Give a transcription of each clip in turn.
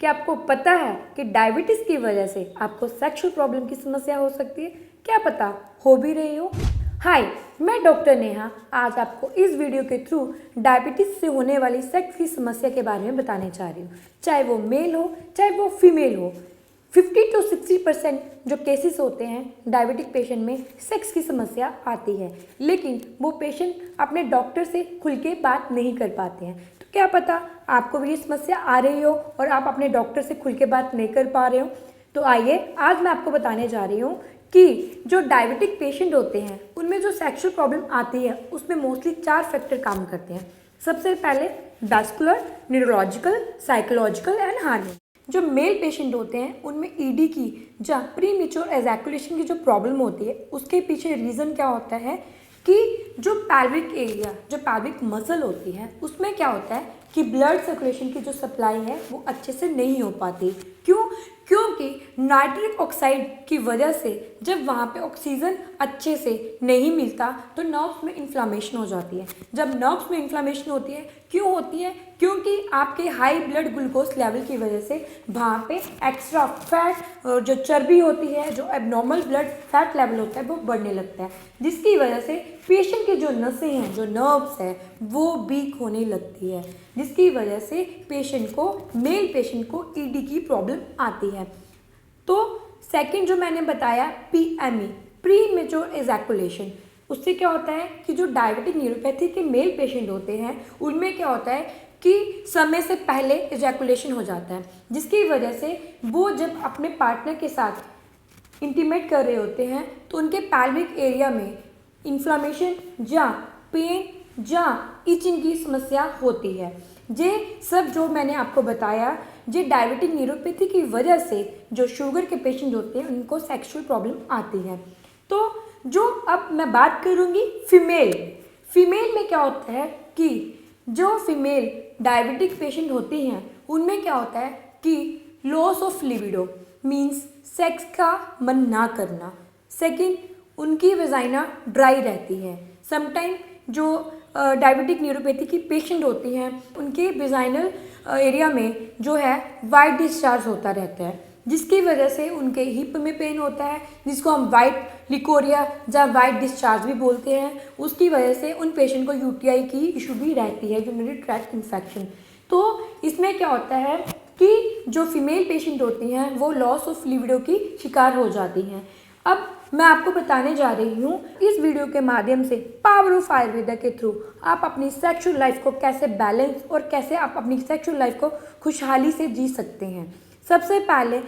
क्या आपको पता है कि डायबिटीज़ की वजह से आपको सेक्सुअल प्रॉब्लम की समस्या हो सकती है? क्या पता हो भी रही हो? हाय, मैं डॉक्टर नेहा आज आपको इस वीडियो के थ्रू डायबिटीज़ से होने वाली सेक्स की समस्या के बारे में बताने चाह रही हूँ। चाहे वो मेल हो चाहे वो फीमेल हो, 50 to 60% जो केसेस होते हैं डायबिटिक पेशेंट में सेक्स की समस्या आती है, लेकिन वो पेशेंट अपने डॉक्टर से खुल के बात नहीं कर पाते हैं। तो क्या पता आपको भी ये समस्या आ रही हो और आप अपने डॉक्टर से खुल के बात नहीं कर पा रहे हो। तो आइए आज मैं आपको बताने जा रही हूँ कि जो डायबिटिक पेशेंट होते हैं उनमें जो सेक्सुअल प्रॉब्लम आती है उसमें मोस्टली 4 फैक्टर काम करते हैं। सबसे पहले vascular, neurological, psychological and hormone. जो मेल पेशेंट होते हैं उनमें ईडी की या प्री मैच्योर एजैकुलेशन की जो प्रॉब्लम होती है उसके पीछे रीज़न क्या होता है कि जो पैल्विक एरिया, जो पैल्विक मसल होती है उसमें क्या होता है कि ब्लड सर्कुलेशन की जो सप्लाई है वो अच्छे से नहीं हो पाती। क्यों? क्योंकि नाइट्रिक ऑक्साइड की वजह से जब वहाँ पे ऑक्सीजन अच्छे से नहीं मिलता तो नर्व्स में इन्फ्लामेशन हो जाती है। जब नर्व्स में इन्फ्लामेशन होती है, क्यों होती है? क्योंकि आपके हाई ब्लड ग्लूकोज लेवल की वजह से वहाँ पे एक्स्ट्रा फैट, जो चर्बी होती है, जो एबनॉर्मल ब्लड फैट लेवल होता है वो बढ़ने लगता है, जिसकी वजह से पेशेंट की जो नसें हैं, जो नर्व्स है वो वीक होने लगती है, जिसकी वजह से मेल पेशेंट को ईडी की प्रॉब्लम आती है। तो सेकंड जो मैंने बताया पीएमई, प्री मैच्योर एजैकुलेशन, उससे क्या होता है कि जो डायबिटिक न्यूरोपैथी के मेल पेशेंट होते हैं उनमें क्या होता है कि समय से पहले एजैकुलेशन हो जाता है, जिसकी वजह से वो जब अपने पार्टनर के साथ इंटीमेट कर रहे होते हैं तो उनके पैल्विक एरिया में इन्फ्लामेशन या पेन या इचिंग की समस्या होती है। ये सब जो मैंने आपको बताया, ये डायबिटिक न्यूरोपैथी की वजह से जो शुगर के पेशेंट होते हैं उनको सेक्सुअल प्रॉब्लम आती है। तो जो अब मैं बात करूँगी फीमेल में क्या होता है कि जो फीमेल डायबिटिक पेशेंट होती हैं उनमें क्या होता है कि loss of libido means sex का मन ना करना। सेकंड, उनकी वेजाइना ड्राई रहती है। समटाइम जो डायबिटिक न्यूरोपैथी की पेशेंट होती हैं उनके वेजाइनल एरिया में जो है वाइट डिस्चार्ज होता रहता है, जिसकी वजह से उनके हिप में पेन होता है, जिसको हम वाइट लिकोरिया या वाइट डिस्चार्ज भी बोलते हैं। उसकी वजह से उन पेशेंट को यूटीआई की इशू भी रहती है, यूरिनरी ट्रैक्ट इन्फेक्शन। तो इसमें क्या होता है कि जो फीमेल पेशेंट होती हैं वो लॉस ऑफ लिबिडो की शिकार हो जाती हैं। अब मैं आपको बताने जा रही हूँ इस वीडियो के माध्यम से पावर ऑफ आयुर्वेदा के थ्रू आप अपनी सेक्सुअल लाइफ को कैसे बैलेंस और कैसे आप अपनी सेक्सुअल लाइफ को खुशहाली से जी सकते हैं। सबसे पहले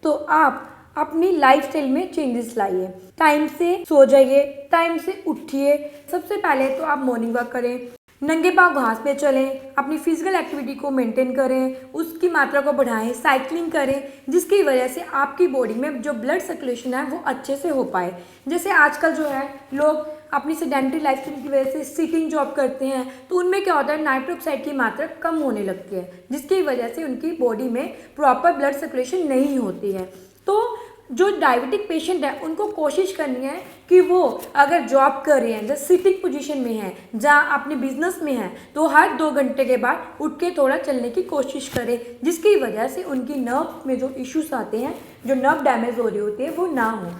तो आप अपनी लाइफस्टाइल में चेंजेस लाइए। टाइम से सो जाइए, टाइम से उठिए। सबसे पहले तो आप मॉर्निंग वॉक करें, नंगे पांव घास पे चलें, अपनी फिजिकल एक्टिविटी को मेंटेन करें, उसकी मात्रा को बढ़ाएं, साइकिलिंग करें, जिसकी वजह से आपकी बॉडी में जो ब्लड सर्कुलेशन है वो अच्छे से हो पाए। जैसे आजकल जो है लोग अपनी सेडेंटरी लाइफस्टाइल की वजह से सिटिंग जॉब करते हैं तो उनमें क्या होता है नाइट्रिक ऑक्साइड की मात्रा कम होने लगती है, जिसकी वजह से उनकी बॉडी में प्रॉपर ब्लड सर्कुलेशन नहीं होती है। तो जो डायबिटिक पेशेंट है उनको कोशिश करनी है कि वो अगर जॉब कर रहे हैं, जैसे सिटिंग पोजीशन में है, जहाँ अपने बिजनेस में है, तो हर 2 घंटे के बाद उठ के थोड़ा चलने की कोशिश करें, जिसकी वजह से उनकी नर्व में जो इश्यूज आते हैं, जो नर्व डैमेज हो रही होती है वो ना हो।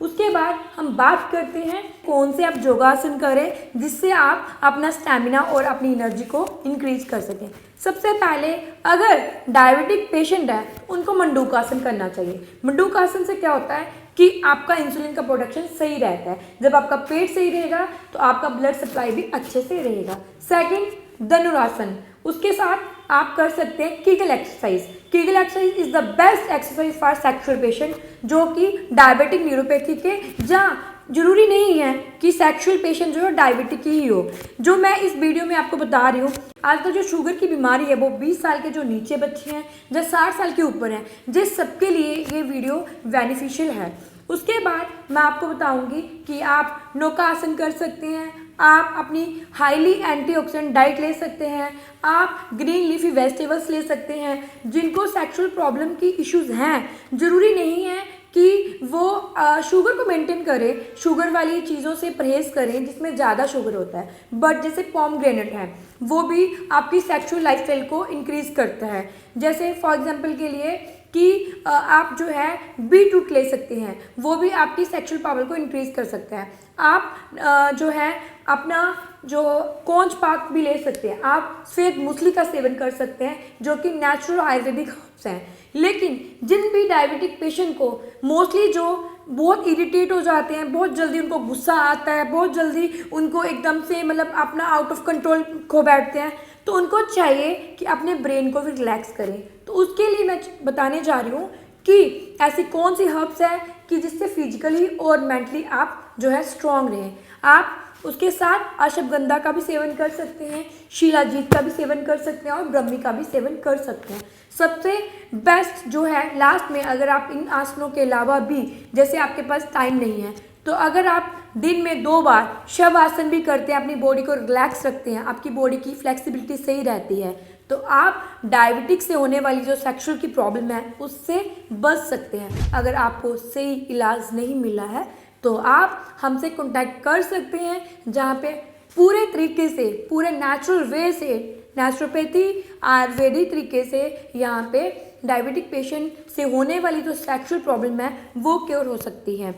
उसके बाद हम बात करते हैं कौन से आप योगासन करें जिससे आप अपना स्टैमिना और अपनी एनर्जी को इंक्रीज कर सकें। सबसे पहले अगर डायबिटिक पेशेंट है उनको मंडूकासन करना चाहिए। मंडूकासन से क्या होता है कि आपका इंसुलिन का प्रोडक्शन सही रहता है। जब आपका पेट सही रहेगा तो आपका ब्लड सप्लाई भी अच्छे से रहेगा। सेकंड, धनुरासन, उसके साथ आप कर सकते हैं Kegel exercise. Kegel exercise is the best exercise for sexual patient, जो कि डायबिटिक न्यूरोपैथी के, जहाँ जरूरी नहीं है कि सेक्सुअल पेशेंट जो है डायबिटिक ही हो। जो मैं इस वीडियो में आपको बता रही हूँ, आजकल जो शुगर की बीमारी है वो 20 साल के जो नीचे बच्चे हैं या 60 साल के ऊपर हैं, जिस सबके लिए ये वीडियो बेनिफिशियल है। उसके बाद मैं आपको बताऊंगी कि आप नौकासन कर सकते हैं, आप अपनी हाईली एंटीऑक्सीडेंट डाइट ले सकते हैं, आप ग्रीन लीफी वेजिटेबल्स ले सकते हैं। जिनको सेक्सुअल प्रॉब्लम की इश्यूज हैं, ज़रूरी नहीं है कि वो शुगर को मेंटेन करें, शुगर वाली चीज़ों से परहेज़ करें जिसमें ज़्यादा शुगर होता है। बट जैसे पोमग्रेनेट है वो भी आपकी सेक्सुअल लाइफस्टाइल को इंक्रीज़ करता है। जैसे फॉर एग्जांपल के लिए कि आप जो है बीटरूट ले सकते हैं, वो भी आपकी सेक्सुअल पावर को इंक्रीज़ कर सकता है। आप जो है अपना जो कौंच पाक भी ले सकते हैं, आप सफ़ेद मूसली का सेवन कर सकते हैं जो कि नेचुरल आयुर्वेदिक हर्ब्स हैं। लेकिन जिन भी डायबिटिक पेशेंट को मोस्टली जो बहुत इरिटेट हो जाते हैं, बहुत जल्दी उनको गुस्सा आता है, बहुत जल्दी उनको एकदम से मतलब अपना आउट ऑफ कंट्रोल खो बैठते हैं, तो उनको चाहिए कि अपने ब्रेन को भी रिलैक्स करें। तो उसके लिए मैं बताने जा रही हूँ कि ऐसी कौन सी हर्ब्स है कि जिससे फिजिकली और मेंटली आप जो है स्ट्रॉन्ग रहें। आप उसके साथ अश्वगंधा का भी सेवन कर सकते हैं, शिलाजीत का भी सेवन कर सकते हैं और ब्रह्मी का भी सेवन कर सकते हैं। सबसे बेस्ट जो है लास्ट में, अगर आप इन आसनों के अलावा भी जैसे आपके पास टाइम नहीं है तो अगर आप दिन में 2 बार शव आसन भी करते हैं, अपनी बॉडी को रिलैक्स रखते हैं, आपकी बॉडी की फ्लेक्सिबिलिटी सही रहती है, तो आप डायबिटिक्स से होने वाली जो सेक्सुअल की प्रॉब्लम है उससे बच सकते हैं। अगर आपको सही इलाज नहीं मिला है तो आप हमसे कांटेक्ट कर सकते हैं, जहाँ पे पूरे तरीके से, पूरे नेचुरल वे से, नेचुरोपैथी आयुर्वेदिक तरीके से यहाँ पे डायबिटिक पेशेंट से होने वाली जो सेक्सुअल प्रॉब्लम है वो क्योर हो सकती है।